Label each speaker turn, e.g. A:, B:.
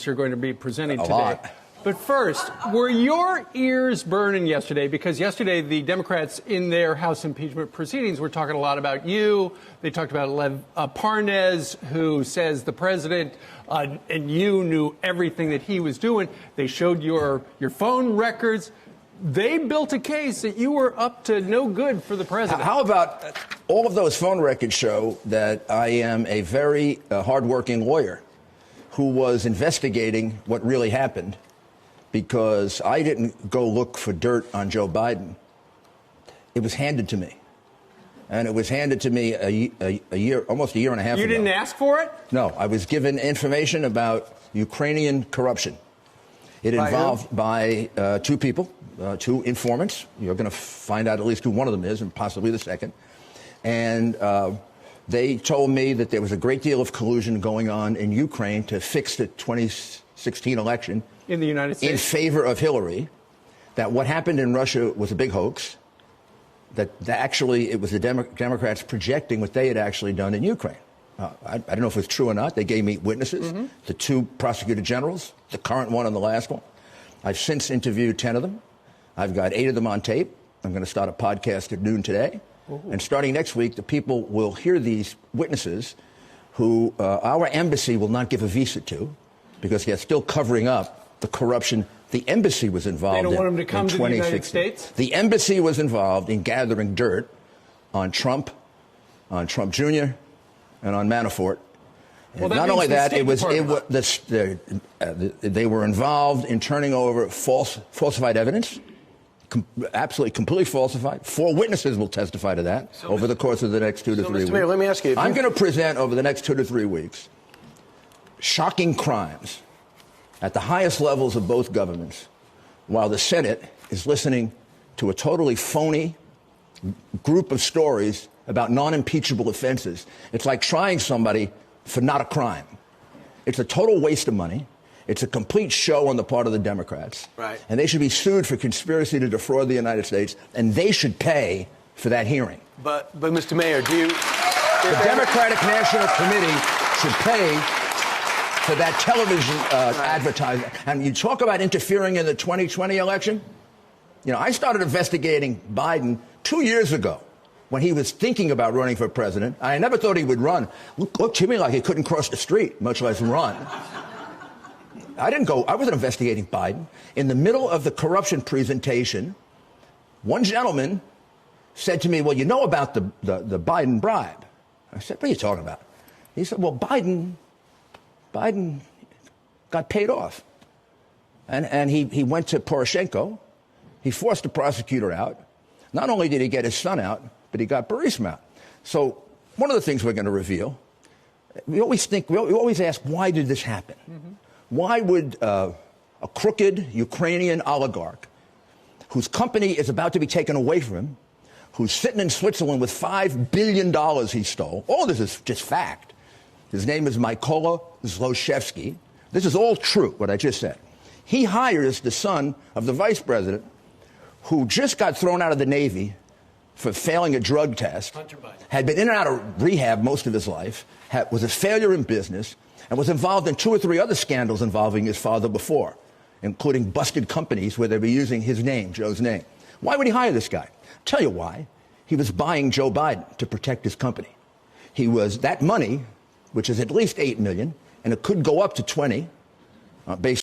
A: You're going to be presenting
B: A
A: today.
B: lot.
A: But first, were your ears burning yesterday? Because yesterday the Democrats in their House impeachment proceedings were talking a lot about you. They talked about Lev Parnas, who says the president and you knew everything that he was doing. They showed your phone records. They built a case that you were up to no good for the president.
B: How about all of those phone records show that I am a very hardworking lawyer who was investigating what really happened, because I didn't go look for dirt on Joe Biden. It was handed to me. And it was handed to me a year, almost a year and a half ago.
A: You didn't ask for it?
B: No, I was given information about Ukrainian corruption. It involved by two people, two informants. You're going to find out at least who one of them is, and possibly the second. And they told me that there was a great deal of collusion going on in Ukraine to fix the 2016 election
A: in the United States
B: in favor of Hillary, that what happened in Russia was a big hoax, that actually it was the Democrats projecting what they had actually done in Ukraine. I don't know if it's true or not. They gave me witnesses, the two prosecutor generals, the current one and the last one. I've since interviewed 10 of them. I've got 8 of them on tape. I'm going to start a podcast at noon today. And starting next week, the people will hear these witnesses who our embassy will not give a visa to, because they're still covering up the corruption the embassy was involved in.
A: They don't want them to come to the United
B: 2016.
A: States?
B: The embassy was involved in gathering dirt on Trump Jr., and on Manafort.
A: Well,
B: not only that, they were involved in turning over falsified evidence, absolutely, completely falsified. 4 witnesses will testify to that over the course of the next 2 to 3 weeks.
C: Mr. Mayor, let me ask you.
B: I'm going to present over the next 2 to 3 weeks shocking crimes at the highest levels of both governments, while the Senate is listening to a totally phony group of stories about non-impeachable offenses. It's like trying somebody for not a crime. It's a total waste of money. It's a complete show on the part of the Democrats.
C: Right.
B: And they should be sued for conspiracy to defraud the United States, and they should pay for that hearing.
C: But Mr. Mayor, do you...
B: The Democratic National Committee should pay for that television advertising. And you talk about interfering in the 2020 election. You know, I started investigating Biden 2 years ago, when he was thinking about running for president. I never thought he would run. Looked to me like he couldn't cross the street, much less run. I wasn't investigating Biden. In the middle of the corruption presentation, one gentleman said to me, well, you know about the Biden bribe. I said, what are you talking about? He said, well, Biden got paid off. And he went to Poroshenko. He forced the prosecutor out. Not only did he get his son out, but he got Burisma out. So one of the things we're going to reveal, we always ask, why did this happen? Why would a crooked Ukrainian oligarch, whose company is about to be taken away from him, who's sitting in Switzerland with $5 billion he stole, all this is just fact. His name is Mykola Zlochevsky. This is all true, what I just said. He hires the son of the vice president, who just got thrown out of the Navy for failing a drug test, had been in and out of rehab most of his life, was a failure in business, and was involved in 2 or 3 other scandals involving his father before, including busted companies where they were using his name, Joe's name. Why would he hire this guy? Tell you why. He was buying Joe Biden to protect his company. That money, which is at least $8 million, and it could go up to 20, based